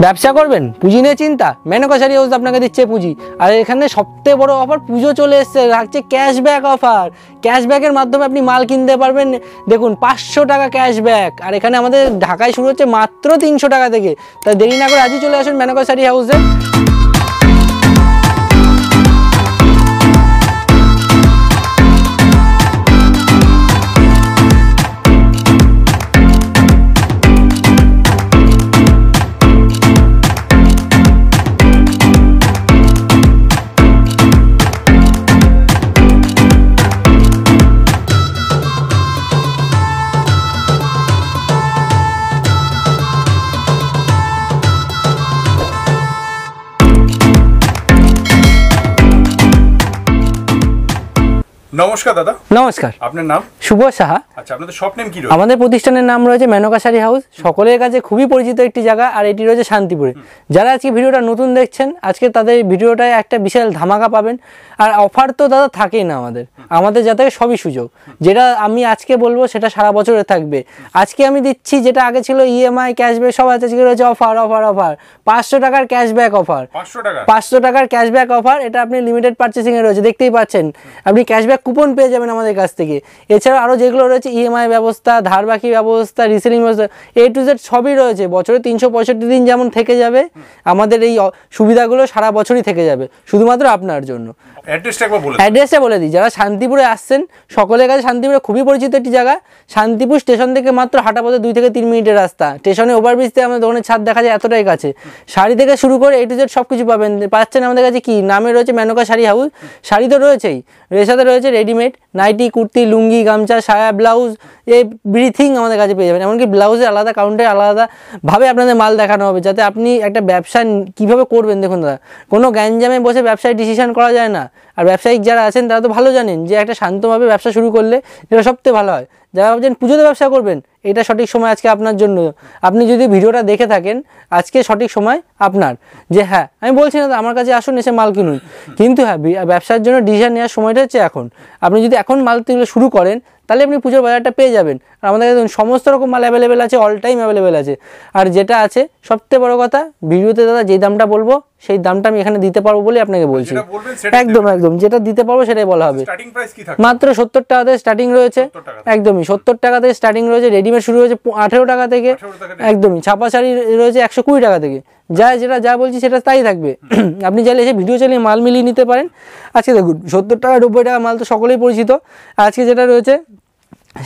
ব্যবসা করবেন, পুঁজি নিয়ে চিন্তা, মেনকা শাড়ি হাউস আপনাকে দিচ্ছে পুঁজি। আর এখানে সবথেকে বড় অফার, পুজো চলে এসছে, রাখছে ক্যাশব্যাক অফার। ক্যাশব্যাকের মাধ্যমে আপনি মাল কিনতে পারবেন। দেখুন 500 টাকা ক্যাশব্যাক। আর এখানে আমাদের ঢাকায় শুরু হচ্ছে মাত্র 300 টাকা থেকে। তাই দেরি না করে আজই চলে আসুন মেনকা শাড়ি হাউসে। নমস্কার দাদা। নমস্কার। আপনার নাম? শুভ সাহা। আচ্ছা, আপনাদের শপ নেম কি রয়েছে? আমাদের প্রতিষ্ঠানের নাম রয়েছে মেনকা শাড়ি হাউস। সকলের কাছে খুবই পরিচিত একটি জায়গা, আর এটি রয়েছে শান্তিপুরে। যারা আজকে ভিডিওটা নতুন দেখছেন, আজকে তাদের ভিডিওটায় একটা বিশাল ধামাকা পাবেন। আর অফার তো দাদা থাকেই না আমাদের যাতে সবই সুযোগ। যেটা আমি আজকে বলবো সেটা সারা বছরে থাকবে। আজকে আমি দিচ্ছি, যেটা আগে ছিল ইএমআই ক্যাশব্যাক সব আছে, আজকে রয়েছে অফার 500 টাকার ক্যাশব্যাক অফার। 500 টাকার ক্যাশব্যাক অফার। এটা আপনি লিমিটেড পারচেসিংয়ে রয়েছে, দেখতেই পাচ্ছেন। আপনি ক্যাশব্যাক কুপন পেয়ে যাবেন আমাদের কাছ থেকে। এছাড়াও আরও যেগুলো রয়েছে ইএমআই ব্যবস্থা, ধার বাকি ব্যবস্থা, রিসেলিং ব্যবস্থা, A to Z সবই রয়েছে। বছরে 365 দিন যেমন থেকে যাবে, আমাদের এই সুবিধাগুলো সারা বছরই থেকে যাবে, শুধুমাত্র আপনার জন্য। অ্যাড্রেসটা বলে দিই, যারা শান্তিপুরে আসছেন সকলের কাছে শান্তিপুরে খুবই পরিচিত একটি জায়গা। শান্তিপুর স্টেশন থেকে মাত্র হাঁটা পথে 2 থেকে 3 মিনিটের রাস্তা। স্টেশনে ওভারব্রিজ থেকে আমাদের দোকানের ছাদ দেখা যায়, এতটাই কাছে। শাড়ি থেকে শুরু করে A to Z সব কিছু পাচ্ছেন আমাদের কাছে। কি নামে রয়েছে মেনকা শাড়ি হাউস। শাড়ি তো রয়েছেই, এর সাথে রয়েছে রেডিমেড নাইটি, কুর্তি, লুঙ্গি, গামছা, সায়া, ব্লাউজ, এভরিথিং আমাদের কাছে পেয়ে যাবেন। এমনকি ব্লাউজে আলাদা কাউন্টারে আলাদাভাবে আপনাদের মাল দেখানো হবে, যাতে আপনি একটা ব্যবসা কীভাবে করবেন। দেখুন দাদা, কোনো গ্যাঞ্জামে বসে ব্যবসায় ডিসিশন করা যায় না। আর ব্যবসায়িক যারা আছেন তারা তো ভালো জানেন যে একটা শান্তভাবে ব্যবসা শুরু করলে যেটা সবথেকে ভালো হয়। যারা ভাবছেন পুজোতে ব্যবসা করবেন, এটা সঠিক সময় আজকে আপনার জন্য। আপনি যদি ভিডিওটা দেখে থাকেন, আজকে সঠিক সময় আপনার। যে হ্যাঁ, আমি বলছি না আমার কাছে আসুন, এসে মাল কিনুন, কিন্তু হ্যাঁ, ব্যবসার জন্য ডিসিশন নেওয়ার সময়টা হচ্ছে এখন। আপনি যদি এখন মাল তুলে শুরু করেন, তাহলে আপনি পুজোর বাজারটা পেয়ে যাবেন। আর আমাদের কাছে সমস্ত রকম মাল অ্যাভেলেবেল আছে, অল টাইম অ্যাভেলেবেল আছে। আর যেটা আছে সবথেকে বড় কথা, ভিডিওতে দাদা যেই দামটা বলবো সেই দামটা আমি এখানে দিতে পারবো বলে আপনাকে বলছি। একদম যেটা দিতে পারবো সেটাই বলা হবে। মাত্র 70 টাকা থেকে স্টার্টিং রয়েছে। একদমই 70 টাকা থেকে স্টার্টিং রয়েছে। রেডিমেড শুরু হয়েছে 18 টাকা থেকে। একদমই ছাপা শাড়ি রয়েছে 120 টাকা থেকে। যা বলছি সেটা তাই থাকবে। আপনি চাইলে এসে ভিডিও চালিয়ে মাল মিলিয়ে নিতে পারেন। আজকে দেখুন 70 টাকা 90 টাকা মাল তো সকলেই পরিচিত। আজকে যেটা রয়েছে,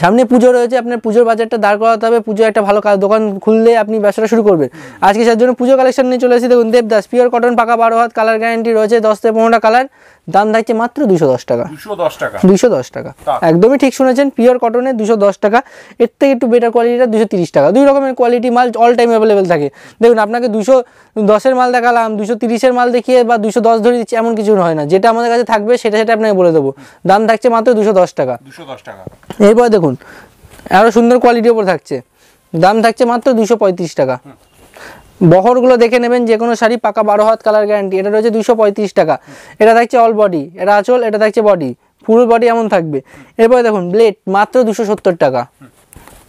সামনে পুজো রয়েছে, আপনার পুজোর বাজারটা দাঁড় করাতে হবে। পুজো একটা ভালো দোকান খুললে আপনি ব্যবসাটা শুরু করবেন। আজকে সেই জন্য পুজো কালেকশন নিয়ে চলে এসেছি। দেখুন দেবদাস পিওর কটন, পাকা 12 হাত, কালার গ্যারান্টি রয়েছে 10 থেকে 15টা কালার। দাম থাকছে মাত্র 210 টাকা। 210 টাকা, একদমই ঠিক শুনেছেন, পিওর কটনে 210 টাকা। এর থেকে একটু বেটার কোয়ালিটিটা 230 টাকা। 2 রকমের কোয়ালিটি মাল অল টাইম অ্যাভেলেবেল থাকে। দেখুন, আপনাকে 210-এর মাল দেখালাম, 230-এর মাল দেখিয়ে বা 210 ধরে দিচ্ছি এমন কিছু হয় না। যেটা আমাদের কাছে থাকবে সেটা আপনাকে বলে দেবো। দাম থাকছে মাত্র 210 টাকা। এরপর দেখুন আরও সুন্দর কোয়ালিটির ওপর থাকছে, দাম থাকছে মাত্র 235 টাকা। বহরগুলো দেখে নেবেন, যে কোনো শাড়ি পাকা 12 হাত, কালার গ্যারান্টি। এটা রয়েছে 235 টাকা। এটা থাকছে অল বডি, এটা আঁচল, এটা থাকছে বডি, ফুল বডি এমন থাকবে। এরপরে দেখুন ব্লেড মাত্র 270 টাকা।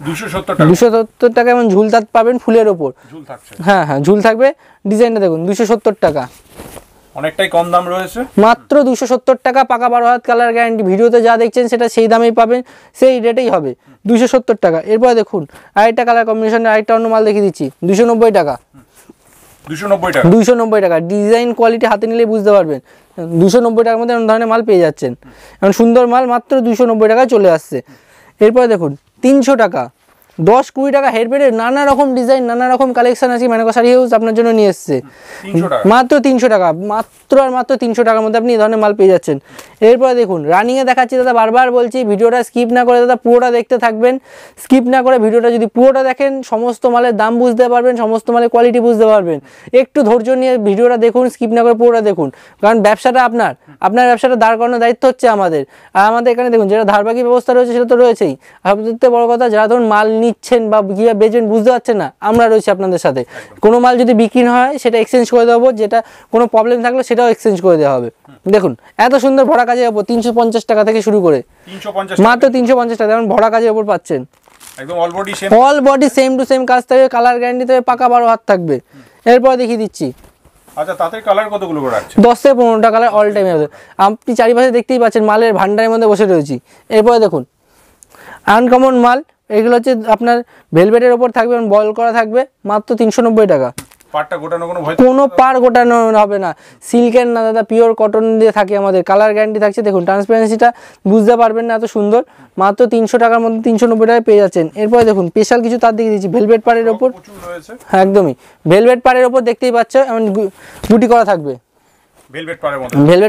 270 টাকা এমন ঝুলতাত পাবেন ফুলের ওপর। হ্যাঁ, ঝুল থাকবে। ডিজাইনটা দেখুন 270 টাকা, অনেকটাই কম দাম রয়েছে। মাত্র 270 টাকা, পাকা 12 হাত, কালার গ্যারান্টি। ভিডিওতে যা দেখছেন সেটা সেই দামেই পাবেন, সেই রেটেই হবে, 270 টাকা। এরপরে দেখুন আরেকটা কালার কম্বিনেশনে আরেকটা অন্য মাল দেখিয়ে দিচ্ছি, 290 টাকা। 290 টাকা। ডিজাইন কোয়ালিটি হাতে নিলেই বুঝতে পারবেন। 290 টাকার মধ্যে এমন ধরনের মাল পেয়ে যাচ্ছেন। এমন সুন্দর মাল মাত্র 290 টাকায় চলে আসছে। এরপরে দেখুন 300 টাকা, 10-20 টাকা হেডবেডের নানা রকম ডিজাইন, নানা রকম কালেকশন আছে মেনকা শাড়ি হাউস আপনার জন্য নিয়ে এসছে। মাত্র 300 টাকা, মাত্র 300 টাকার মধ্যে আপনি এই ধরনের মাল পেয়ে যাচ্ছেন। এরপরে দেখুন রানিংয়ে দেখাচ্ছি দাদা, বারবার বলছি ভিডিওটা স্কিপ না করে দাদা পুরোটা দেখতে থাকবেন। স্কিপ না করে ভিডিওটা যদি পুরোটা দেখেন, সমস্ত মালের দাম বুঝতে পারবেন, সমস্ত মালের কোয়ালিটি বুঝতে পারবেন। একটু ধৈর্য নিয়ে ভিডিওটা দেখুন, স্কিপ না করে পুরোটা দেখুন, কারণ ব্যবসাটা আপনার ব্যবসাটা দাঁড় করানোর দায়িত্ব হচ্ছে আমাদের। আর আমাদের এখানে দেখুন যেটা ধারবাকি ব্যবস্থা রয়েছে সেটা তো রয়েছেই। আর সবথেকে বড় কথা, যারা ধরুন মাল নিচ্ছেন বা কীভাবে বেচবেন বুঝতে পারছেন না, আমরা রয়েছি আপনাদের সাথে। কোনো মাল যদি বিক্রি না হয় সেটা এক্সচেঞ্জ করে দেবো, যেটা কোনো প্রবলেম থাকলে সেটাও এক্সচেঞ্জ করে দেওয়া হবে। দেখুন এত সুন্দর ভরা কাজের ওপর 350 টাকা থেকে শুরু করে, মাত্র 350 টাকা যেমন ভরা কাজের ওপর পাচ্ছেন। একদম all body same, all body same to same কাজ থাকবে, কালার গ্যারান্টি থাকবে, পাকা 12 হাত থাকবে। এরপর দেখিয়ে দিচ্ছি। আচ্ছা, তাতে কালার কতগুলো করে রাখছে? 10 থেকে 15টা কালার অল টাইম হবে। আপনি চারিপাশে দেখতেই পাচ্ছেন মালের ভান্ডারের মধ্যে বসে রয়েছি। এরপরে দেখুন আনকমন মাল, এগুলো হচ্ছে আপনার ভেলভেটের ওপর থাকবে, বল করা থাকবে, মাত্র 390 টাকা। পাটটা গোটানো কোনো পার গোটানো হবে না, সিল্কের না দাদা, পিওর কটন দিয়ে থাকে আমাদের, কালার গ্যারান্টি থাকছে। দেখুন ট্রান্সপারেন্সিটা বুঝতে পারবেন না, এত সুন্দর। মাত্র 300 টাকার মধ্যে 390 টাকায় পেয়ে যাচ্ছেন। এরপরে দেখুন স্পেশাল কিছু তার দিকে দিচ্ছি, ভেলভেট পাড়ের ওপর, একদমই ভেলভেট পাড়ের ওপর দেখতেই পাচ্ছ, এমন গুটি করা থাকবে, ভেলভেট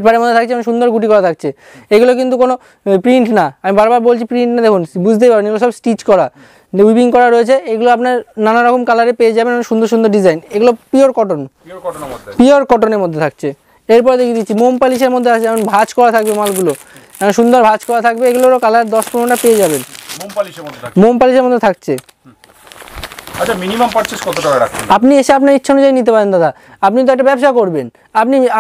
পাড়ের মধ্যে থাকছে, মানে সুন্দর গুটি করা থাকছে। এগুলো কিন্তু কোনো প্রিন্ট না, আমি বারবার বলছি প্রিন্ট না, দেখুন বুঝতেই পারেন এগুলো সব স্টিচ করা, উইভিং করা রয়েছে। এগুলো আপনার নানা রকম কালারে পেয়ে যাবেন, সুন্দর সুন্দর ডিজাইন। এগুলো পিওর কটনের মধ্যে থাকছে। এরপর দেখিয়ে দিচ্ছি মোম পালিশের মধ্যে আছে, যেমন ভাঁজ করা থাকবে মালগুলো, সুন্দর ভাঁজ করা থাকবে। এগুলোরও কালার 10-15টা পেয়ে যাবেন, মোম পালিশের মধ্যে থাকছে। আচ্ছা, মিনিমাম পারচেজ কত টাকা রাখবেন? আপনি এসে আপনার ইচ্ছা অনুযায়ী নিতে পারেন দাদা। আপনি তো একটা ব্যবসা করবেন,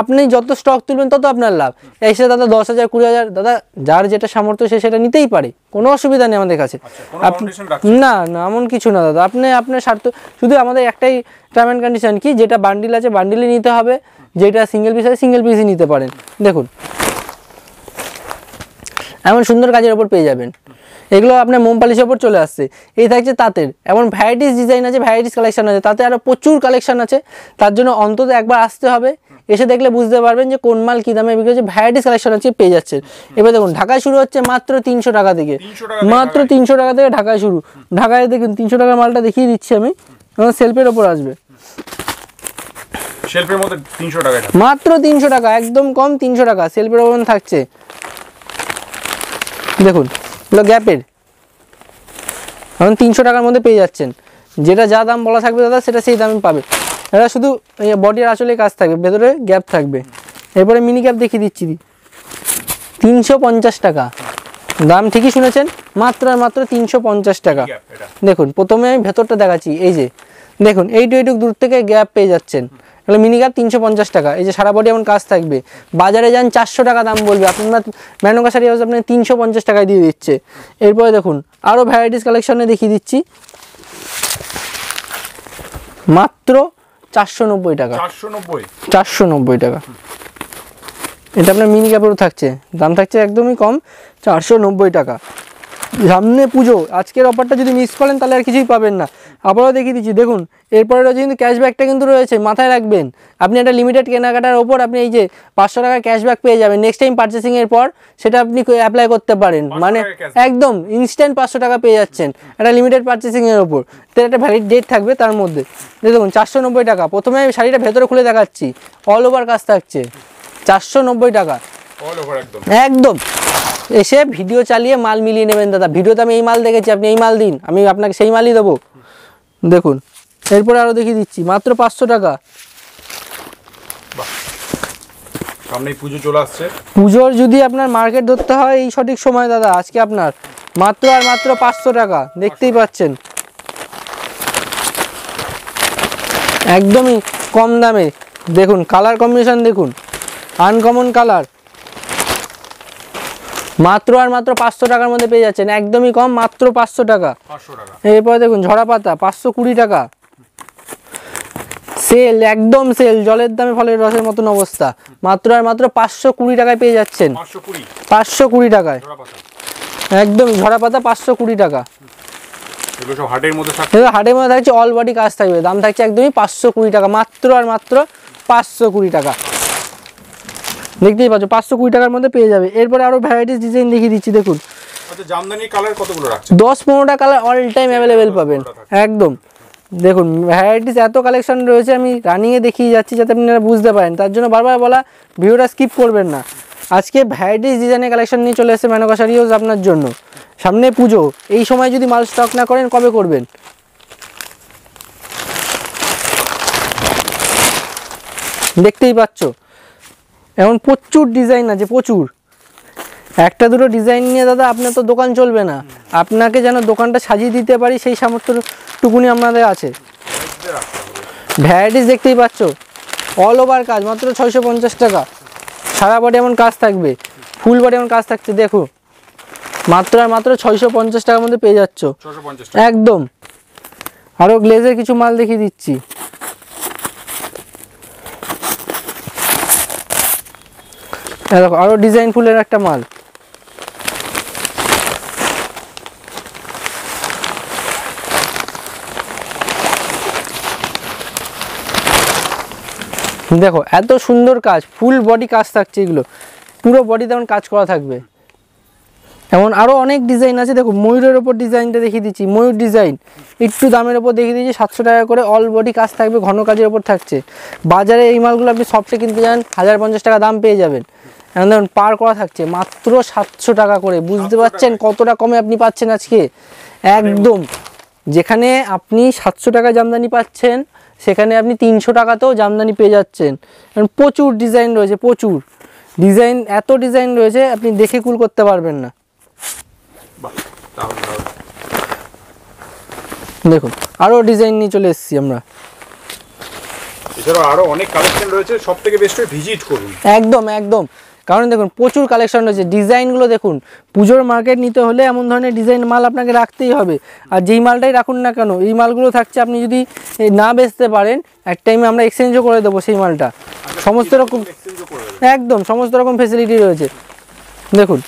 আপনি যত স্টক তুলবেন তত আপনার লাভ। এসে দাদা 10,000 20,000, দাদা যার যেটা সামর্থ্য সে সেটা নিতেই পারে, কোনো অসুবিধা নেই আমাদের কাছে। না না, এমন কিছু না দাদা, আপনি আপনার স্বার্থ, শুধু আমাদের একটাই টার্ম অ্যান্ড কন্ডিশন কি, যেটা বান্ডিল আছে বান্ডিলই নিতে হবে, যেটা সিঙ্গেল পিস আছে সিঙ্গেল পিসই নিতে পারেন। দেখুন এমন সুন্দর কাজের ওপর পেয়ে যাবেন। এগুলো আপনার মোম পালিশের ওপর চলে আসছে। এই থাকছে তাঁতের, এমন ভ্যারাইটিস ডিজাইন আছে, ভ্যারাইটিস কালেকশন আছে, তাতে আরও প্রচুর কালেকশন আছে। তার জন্য অন্তত একবার আসতে হবে, এসে দেখলে বুঝতে পারবেন যে কোন মাল কী দামে বিক্রি হচ্ছে, ভ্যারাইটিস কালেকশন আছে পেয়ে যাচ্ছেন। এবার দেখুন ঢাকায় শুরু হচ্ছে মাত্র 300 টাকা থেকে, মাত্র 300 টাকা থেকে ঢাকায় শুরু। ঢাকায় দেখুন 300 টাকার মালটা দেখিয়ে দিচ্ছি আমি, আমার সেলফের ওপর আসবে, সেলফের মধ্যে 300 টাকা, মাত্র 300 টাকা, একদম কম 300 টাকা সেলফের ওপর থাকছে। দেখুন এগুলো গ্যাপের, এখন 300 টাকার মধ্যে পেয়ে যাচ্ছেন। যেটা যা দাম বলা থাকবে দাদা সেটা সেই দামে পাবে। এটা শুধু বডির আসলে কাজ থাকবে, ভেতরে গ্যাপ থাকবে। এরপরে মিনি গ্যাপ দেখিয়ে দিচ্ছি, 350 টাকা দাম, ঠিকই শুনেছেন, মাত্র আর মাত্র 350 টাকা। দেখুন প্রথমে আমি ভেতরটা দেখাচ্ছি, এই যে দেখুন এইটুক দূর থেকে গ্যাপ পেয়ে যাচ্ছেন। তাহলে মিনি গ্যাপ 350 টাকা। এই যে সারা বডি এমন কাজ থাকবে, বাজারে যান 400 টাকা দাম বলবে, আপনার মেনকা শাড়ি হাউস আপনার 350 টাকায় দিয়ে দিচ্ছে। এরপরে দেখুন আরও ভ্যারাইটিস কালেকশনে দেখিয়ে দিচ্ছি, মাত্র 490 টাকা, 490 টাকা। এটা আপনার মিনি ক্যাপেরও থাকছে, দাম থাকছে একদমই কম, 490 টাকা। সামনে পুজো, আজকের অফারটা যদি মিস করেন তাহলে আর কিছুই পাবেন না। আবারও দেখিয়ে দিচ্ছি, দেখুন এরপরে রয়েছে কিন্তু ক্যাশব্যাকটা কিন্তু রয়েছে, মাথায় রাখবেন। আপনি একটা লিমিটেড কেনাকাটার ওপর আপনি এই যে 500 টাকা ক্যাশব্যাক পেয়ে যাবেন, নেক্সট টাইম পারচেসিংয়ের পর সেটা আপনি অ্যাপ্লাই করতে পারেন, মানে একদম ইনস্ট্যান্ট 500 টাকা পেয়ে যাচ্ছেন একটা লিমিটেড পারচেসিংয়ের ওপর। তো একটা ভ্যালিড ডেট থাকবে তার মধ্যে। দেখুন 490 টাকা। প্রথমে আমি শাড়িটা ভেতরে খুলে দেখাচ্ছি, অল ওভার কাজ থাকছে, 490 টাকা একদম। এসে ভিডিও চালিয়ে মাল মিলিয়ে নেবেন দাদা, ভিডিওতে আমি এই মাল দেখেছি, আপনি এই মাল দিন, আমি আপনাকে সেই মালই দেবো। দেখুন এরপরে আরও দেখিয়ে দিচ্ছি, মাত্র 500 টাকা। সামনেই পুজো চলে আসছে, পুজোর যদি আপনার মার্কেট ধরতে হয় এই সঠিক সময় দাদা, আজকে আপনার মাত্র আর মাত্র 500 টাকা, দেখতেই পাচ্ছেন একদমই কম দামে। দেখুন কালার কম্বিনেশন দেখুন, আনকমন কালার, মাত্র আর মাত্র 500 টাকার মধ্যে পেয়ে যাচ্ছেন, একদমই কম, মাত্র 500 টাকা। এরপরে দেখুন ঝরা পাতা 520 টাকা, সেল, একদম সেল, জলের দামে ফলের রসের মতন অবস্থা, মাত্র আর মাত্র 520 টাকায় পেয়ে যাচ্ছেন, 520 টাকায় একদম ঝরা পাতা, 520 টাকা। হাটের মধ্যে থাকছে, অল বডি কাজ থাকবে, দাম থাকছে একদমই 520 টাকা, মাত্র আর মাত্র 520 টাকা। দেখতেই পাচ্ছ 520 টাকার মধ্যে পেয়ে যাবে। এরপরে আরো ভ্যারাইটিস ডিজাইন দেখিয়ে দিচ্ছি, দেখুন আচ্ছা, জামদানি কালার কতগুলো রাখছে? 10-15টা কালার অল টাইম অ্যাভেলেবেল পাবেন একদম। দেখুন ভ্যারাইটিস এত কালেকশন রয়েছে, আমি রানিংয়ে দেখিয়ে যাচ্ছি যাতে আপনারা বুঝতে পারেন, তার জন্য বারবার বলা, ভিডিওটা স্কিপ করবেন না। আজকে ভ্যারাইটিস ডিজাইনের কালেকশন নিয়ে চলে এসেছে মেনকা শাড়ি হাউস আপনার জন্য। সামনে পুজো, এই সময় যদি মাল স্টক না করেন কবে করবেন? দেখতেই পাচ্ছ এমন প্রচুর ডিজাইন আছে, প্রচুর। একটা দুটো ডিজাইন নিয়ে দাদা আপনার তো দোকান চলবে না, আপনাকে যেন দোকানটা সাজিয়ে দিতে পারি সেই সামর্থ্যটুকুনি আমাদের আছে। ভ্যারাইটিস দেখতেই পাচ্ছ, অল ওভার কাজ, মাত্র 650 টাকা। সারা বডি এমন কাজ থাকবে, ফুল বডি এমন কাজ থাকছে, দেখো মাত্র আর মাত্র 650 টাকার মধ্যে পেয়ে যাচ্ছ 650 টাকা একদম। আরো গ্লেজের কিছু মাল দেখিয়ে দিচ্ছি। দেখো আরো ডিজাইন ফুলের একটা মাল, দেখো এত সুন্দর কাজ, ফুল বডি কাজ থাকছে, এগুলো পুরো বডি তেমন কাজ করা থাকবে। এমন আরো অনেক ডিজাইন আছে। দেখো ময়ূরের ওপর ডিজাইনটা দেখিয়ে দিচ্ছি, ময়ূর ডিজাইন একটু দামের ওপর দেখিয়ে দিচ্ছি, 700 টাকা করে অল বডি কাজ থাকবে, ঘন কাজের ওপর থাকছে। বাজারে এই মালগুলো আপনি সবটে কিনতে যান 1050 টাকা দাম পেয়ে যাবেন, এখন দেখুন পার করা থাকছে মাত্র 700 টাকা করে। বুঝতে পারছেন কতটা কমে আপনি পাচ্ছেন আজকে একদম। যেখানে আপনি 700 টাকা জামদানি পাচ্ছেন সেখানে আপনি 300 টাকাতেও জামদানি পেয়ে যাচ্ছেন। কারণ প্রচুর ডিজাইন রয়েছে, প্রচুর ডিজাইন, এত ডিজাইন রয়েছে আপনি দেখে কুল করতে পারবেন না। দেখুন আরো ডিজাইন নিয়ে চলে এসেছি আমরা, এছাড়াও আরো অনেক কালেকশন রয়েছে, সবথেকে বেস্ট হয় ভিজিট করুন। একদম একদম, কারণ দেখুন প্রচুর কালেকশন রয়েছে, ডিজাইনগুলো দেখুন। পুজোর মার্কেট নিতে হলে এমন ধরনের ডিজাইন মাল আপনাকে রাখতেই হবে। আর যেই মালটাই রাখুন না কেন এই মালগুলো থাকছে, আপনি যদি না বেচতে পারেন এক টাইমে আমরা এক্সচেঞ্জও করে দেবো সেই মালটা, সমস্ত রকম একদম সমস্ত রকম ফেসিলিটি রয়েছে। দেখুন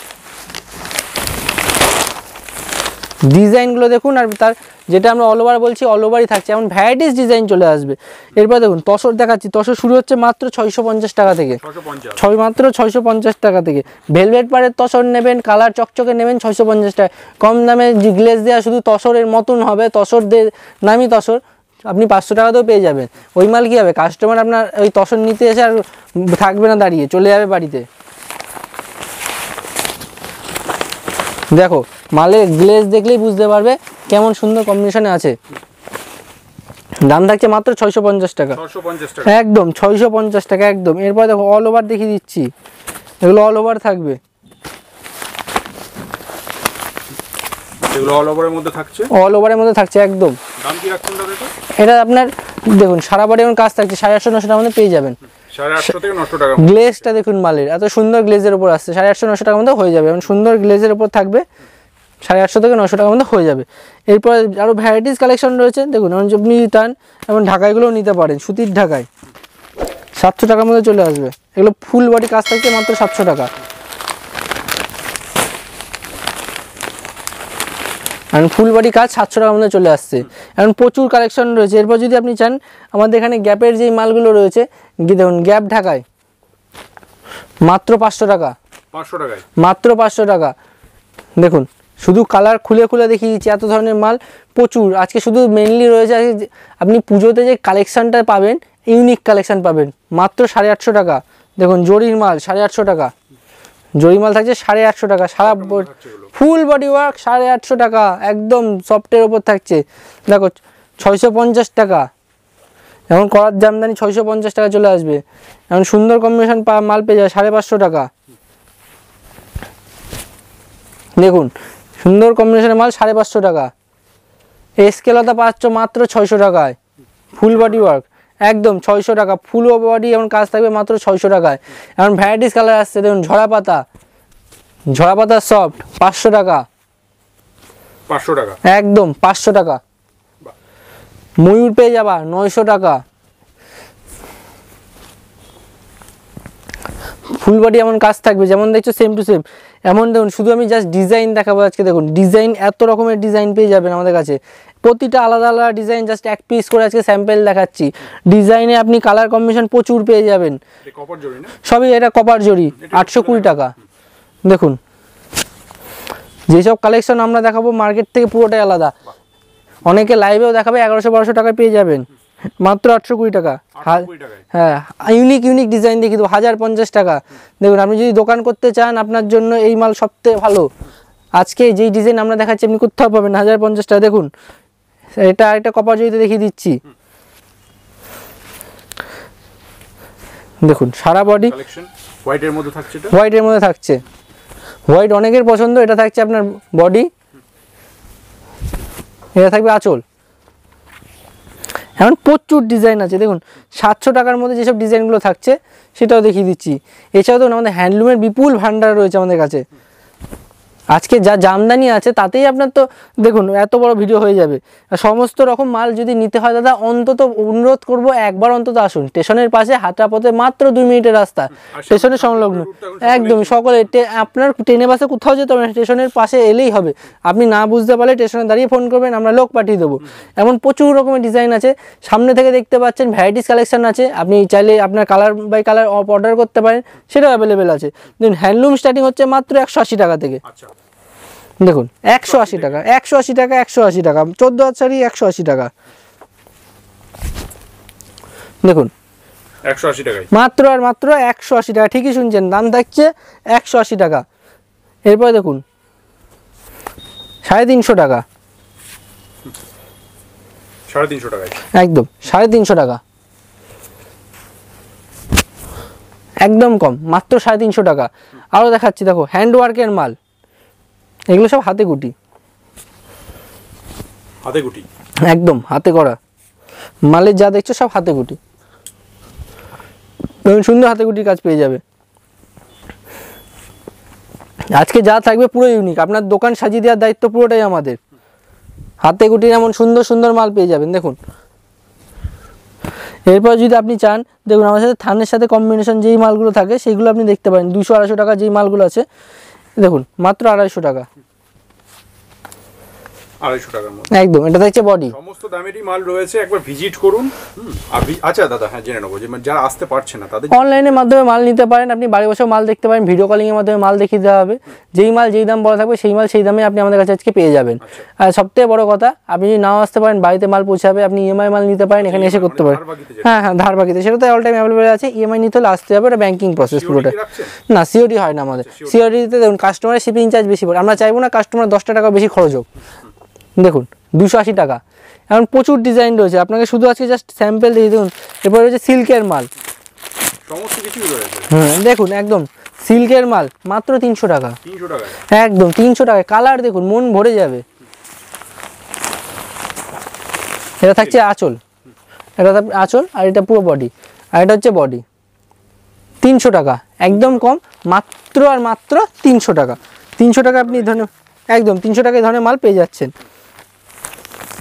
ডিজাইনগুলো দেখুন, আর তার যেটা আমরা অল ওভার বলছি অল ওভারই থাকছে, এমন ভ্যারাইটিস ডিজাইন চলে আসবে। এরপর দেখুন তসর দেখাচ্ছি, তসর শুরু হচ্ছে মাত্র 650 টাকা থেকে, মাত্র 650 টাকা থেকে। ভেলভেট পাড়ের তসর নেবেন, কালার চকচকে নেবেন 650 টাকা। কম দামে গ্লেজ দেওয়া শুধু তসরের মতন হবে, তসর নামি তসর আপনি 500 টাকাতেও পেয়ে যাবেন। ওই মাল কী হবে, কাস্টমার আপনার ওই তসর নিতে এসে আর থাকবে না দাঁড়িয়ে, চলে যাবে বাড়িতে। দেখো মালের গ্লেজ দেখলেই বুঝতে পারবে কেমন সুন্দর কম্বিনেশনে আছে। দাম থাকছে মাত্র 650 টাকা, একদম 650 টাকা একদম। এরপর দেখো অল ওভার দেখিয়ে দিচ্ছি, এগুলো অল ওভার থাকবে, এগুলো অল ওভারের মধ্যে থাকছে, অল ওভারের মধ্যে থাকছে একদম। দাম কি রাখছেন দাদা এটা আপনার দেখুন সারা বডি এমন কাজ থাকছে 850-900 টাকার মধ্যে পেয়ে যাবেন। 850 থেকে 900 টাকা। গ্লেজটা দেখুন মালের এত সুন্দর গ্লেজের উপর আসছে, 850-900 টাকার মধ্যে হয়ে যাবে। এমন সুন্দর গ্লেজের উপর থাকবে, 850 থেকে 900 টাকার মধ্যে হয়ে যাবে। এরপর আরও ভ্যারাইটিস কালেকশন রয়েছে দেখুন, এমন আপনি টান এমন ঢাকাইগুলোও নিতে পারেন, সুতির ঢাকায় 700 টাকার মধ্যে চলে আসবে। এগুলো ফুল বডি কাজ থাকছে মাত্র 700 টাকা। এখন ফুল বডি কাজ 700 টাকার মধ্যে চলে আসছে, এখন প্রচুর কালেকশন রয়েছে। এরপর যদি আপনি চান আমাদের এখানে গ্যাপের যেই মালগুলো রয়েছে দেখুন, গ্যাপ ঢাকায় মাত্র 500 টাকা, 500 টাকায় মাত্র 500 টাকা। দেখুন শুধু কালার খুলে খুলে দেখিয়ে দিচ্ছি, এত ধরনের মাল প্রচুর। আজকে শুধু মেনলি রয়েছে আপনি পুজোতে যে কালেকশানটা পাবেন, ইউনিক কালেকশান পাবেন মাত্র 850 টাকা। দেখুন জরির মাল 850 টাকা, জরি মাল থাকছে 850 টাকা, সারা ফুল বডি ওয়ার্ক 850 টাকা একদম সফটের ওপর থাকছে। দেখো 650 টাকা, এখন করার জামদানি 650 টাকা চলে আসবে। এখন সুন্দর কম্বিনেশন মাল পেয়ে যাবে 550 টাকা। দেখুন সুন্দর কম্বিনেশনের মাল 550 টাকা। স্কেলতা পাচ্ছ মাত্র 600 টাকায়, ফুল বডি ওয়ার্ক একদম 600 টাকা, ফুল বডি এমন কাজ থাকবে মাত্র 600 টাকায়। এখন ভ্যারাইটিস কালার আসছে দেখুন, ঝরা পাতা সফট 500 টাকা, 500 টাকা একদম 500 টাকা। ময়ূর পেয়ে যাবা 900 টাকা, ফুল বডি এমন কাজ থাকবে যেমন দেখছো সেম টু সেম। এমন দেখুন শুধু আমি জাস্ট ডিজাইন দেখাবো আজকে। দেখুন ডিজাইন এত রকমের ডিজাইন পেয়ে যাবেন আমাদের কাছে, প্রতিটা আলাদা আলাদা ডিজাইন, জাস্ট এক পিস করে আজকে স্যাম্পেল দেখাচ্ছি। ডিজাইনে আপনি কালার কম্বিনেশন প্রচুর পেয়ে যাবেন, সবই এটা কপার জরি 820 টাকা। দেখুন যেসব কালেকশন আমরা দেখাবো মার্কেট থেকে পুরোটাই আলাদা, অনেকে লাইভেও দেখাবে 1100-1200 টাকায় পেয়ে যাবেন মাত্র 820 টাকা। হ্যাঁ ইউনিক ডিজাইন দেখিয়ে দেবো 1050 টাকা। দেখুন আপনি যদি দোকান করতে চান আপনার জন্য এই মাল সবথেকে ভালো। আজকে যেই ডিজাইন আমরা দেখাচ্ছি আপনি কোথাও পাবেন 1050 টাকা। দেখুন এটা একটা কপার জরিতে দেখিয়ে দিচ্ছি, দেখুন সারা বডি হোয়াইটের মধ্যে থাকছে, হোয়াইটের মধ্যে থাকছে, হোয়াইট অনেকের পছন্দ। এটা থাকছে আপনার বডি, এটা থাকবে আঁচল। এমন প্রচুর ডিজাইন আছে দেখুন, 700 টাকার মধ্যে যেসব ডিজাইনগুলো থাকছে সেটাও দেখিয়ে দিচ্ছি। এছাড়াও দেখুন আমাদের হ্যান্ডলুমের বিপুল ভান্ডার রয়েছে আমাদের কাছে। আজকে যা জামদানি আছে তাতেই আপনার তো দেখুন এত বড় ভিডিও হয়ে যাবে। সমস্ত রকম মাল যদি নিতে হয় দাদা, অন্তত অনুরোধ করব একবার অন্তত আসুন। স্টেশনের পাশে হাঁটা পথে মাত্র 2 মিনিটের রাস্তা, স্টেশনের সংলগ্ন। একদমই সকলে আপনার ট্রেনে বাসে কোথাও যেতে হবে না, স্টেশনের পাশে এলেই হবে। আপনি না বুঝতে পারলে স্টেশনে দাঁড়িয়ে ফোন করবেন, আমরা লোক পাঠিয়ে দেবো। এমন প্রচুর রকমের ডিজাইন আছে, সামনে থেকে দেখতে পাচ্ছেন ভ্যারাইটিস কালেকশন আছে। আপনি চাইলে আপনার কালার বাই কালার অর্ডার করতে পারেন, সেটাও অ্যাভেলেবেল আছে। দেখুন হ্যান্ডলুম স্টার্টিং হচ্ছে মাত্র 180 টাকা থেকে। দেখুন 180 টাকা, 180 টাকা, 180 টাকা। 14 হাত শাড়ি 180 টাকা। দেখুন 180 টাকায় মাত্র আর মাত্র 180 টাকা। ঠিকই শুনছেন, দাম থাকছে 180 টাকা। এরপরে দেখুন 350 টাকা, 350 টাকায় একদম 350 টাকা, একদম কম, মাত্র 350 টাকা। আরও দেখাচ্ছি, দেখো হ্যান্ডওয়ার্কের মাল, এগুলো সব হাতে গুটি, হাতে গুটি, একদম হাতে করা মালের যা দেখছো সব হাতে গুটি। সুন্দর হাতে গুটির কাজ পেয়ে যাবে। আজকে যা থাকবে পুরো ইউনিক, আপনার দোকান সাজিয়ে দেওয়ার দায়িত্ব পুরোটাই আমাদের। হাতে গুটির এমন সুন্দর সুন্দর মাল পেয়ে যাবেন। দেখুন এরপর যদি আপনি চান, দেখুন আমার সাথে থানের সাথে কম্বিনেশন যেই মালগুলো থাকে সেইগুলো আপনি দেখতে পারেন। 200-250 টাকা যেই মালগুলো আছে, দেখুন মাত্র 250 টাকা, 250 টাকার মধ্যে একদম। এটা দেখছে বডি, সমস্ত দামেরই মাল রয়েছে, একবার ভিজিট করুন। আচ্ছা দাদা, হ্যাঁ জেনে নেবো যে যারা আসতে পারছে না তাদের অনলাইনের মাধ্যমে মাল নিতে পারেন। আপনি বাড়ি বসেও মাল দেখতে পারেন, ভিডিও কলিং এর মাধ্যমে মাল দেখিয়ে দেওয়া হবে। যেই মাল যেই দাম বলা থাকবে সেই মাল সেই দামে আপনি আমাদের কাছে আজকে পেয়ে যাবেন। আর সবথেকে বড় কথা, আপনি যদি নাও আসতে পারেন, বাড়িতে মাল পৌঁছাবে, আপনি ইএমআই মাল নিতে পারেন, এখানে এসে করতে পারেন। হ্যাঁ হ্যাঁ, ধার বাকিতে, সেটা তো অল টাইম অ্যাভেলেবেল আছে। ইএমআই নিতে হলে আসতে হবে, এটা ব্যাংকিং প্রসেস পুরোটা। না, সিওডি হয় না আমাদের। সিওডিতে দেখুন কাস্টমারের শিপিং চার্জ বেশি পড়ে, আমরা চাইবো না কাস্টমার 10 টাকা বেশি খরচ হোক। দেখুন 280 টাকা। এখন প্রচুর ডিজাইন রয়েছে, আপনাকে শুধু আজকে জাস্ট স্যাম্পল দিয়ে দেখুন। এরপর রয়েছে সিল্কের মাল, সমস্ত কিছুই রয়েছে। দেখুন একদম সিল্কের মাল মাত্র 300 টাকা, 300 টাকায়, একদম 300 টাকায়। কালার দেখুন, মন ভরে যাবে। এটা থাকছে আঁচল, এটা আঁচল, আর এটা পুরো বডি, আর এটা হচ্ছে বডি। 300 টাকা, একদম কম, মাত্র আর মাত্র 300 টাকা। 300 টাকা আপনি ধরনের, একদম 300 টাকায় ধরনের মাল পেয়ে যাচ্ছেন।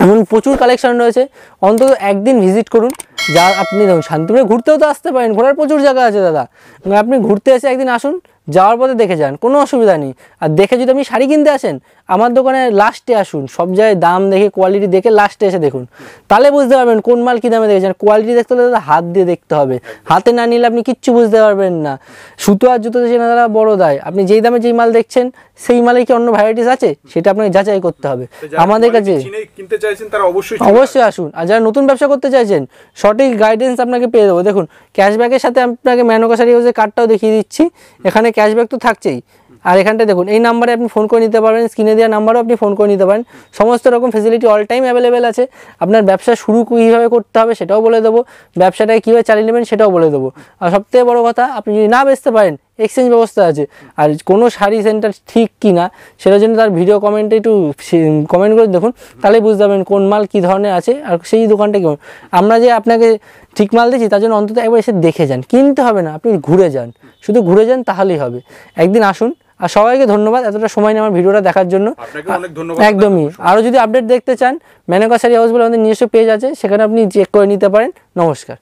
এমন প্রচুর কালেকশন রয়েছে, অন্তত একদিন ভিজিট করুন। যা আপনি দেখুন শান্তিপুরে ঘুরতেও তো আসতে পারেন, ঘোরার প্রচুর জায়গা আছে দাদা। আপনি ঘুরতে এসে একদিন আসুন, যাওয়ার পথে দেখে যান, কোনো অসুবিধা নেই। আর দেখে যদি আপনি শাড়ি কিনতে আসেন, আমার দোকানে লাস্টে আসুন, সব জায়গায় দাম দেখে কোয়ালিটি দেখে লাস্টে এসে দেখুন, তাহলে বুঝতে পারবেন কোন মাল কী দামে দেখেছেন। কোয়ালিটি দেখতে হলে দাদা হাত দিয়ে দেখতে হবে, হাতে না নিলে আপনি কিচ্ছু বুঝতে পারবেন না। সুতো আর জুতো চেনা দাদা বড় দায়। আপনি যেই দামে যেই মাল দেখছেন সেই মালে কি অন্য ভ্যারাইটিস আছে, সেটা আপনাকে যাচাই করতে হবে। আমাদের কাছে কিনতে চাইছেন তারা অবশ্যই আসুন। আর যারা নতুন ব্যবসা করতে চাইছেন, সঠিক গাইডেন্স আপনাকে পেয়ে দেবো। দেখুন ক্যাশব্যাকের সাথে আপনাকে মেনকা শাড়ি হাউসের কার্ডটাও দেখিয়ে দিচ্ছি। এখানে ক্যাশব্যাক তো থাকছেই, আর এখানটা দেখুন এই নাম্বারে আপনি ফোন করে নিতে পারবেন, স্ক্রিনে দেওয়া নাম্বারও আপনি ফোন করে নিতে পারেন। সমস্ত রকম ফেসিলিটি অল টাইম অ্যাভেলেবেল আছে। আপনার ব্যবসা শুরু কীভাবে করতে হবে সেটাও বলে দেবো, ব্যবসাটাকে কীভাবে চালিয়ে নেবেন সেটাও বলে দেবো। আর সবথেকে বড় কথা, আপনি যদি না বেচতে পারেন, এক্সচেঞ্জ ব্যবস্থা আছে। আর কোনো শাড়ি সেন্টার ঠিক কি না সেটার জন্য তার ভিডিও কমেন্টে একটু কমেন্ট করে দেখুন, তাহলে বুঝতে পারবেন কোন মাল কী ধরনের আছে আর সেই দোকানটা কেমন। আমরা যে আপনাকে ঠিক মাল দিচ্ছি তার জন্য অন্তত একবার এসে দেখে যান, কিনতে হবে না, আপনি ঘুরে যান, শুধু ঘুরে যান তাহলেই হবে। একদিন আসুন। আর সবাইকে ধন্যবাদ এতটা সময় নিয়ে আমার ভিডিওটা দেখার জন্য। একদমই। আরও যদি আপডেট দেখতে চান, মেনকা শাড়ি হাউস বলে আমাদের নিজস্ব পেজ আছে, সেখানে আপনি চেক করে নিতে পারেন। নমস্কার।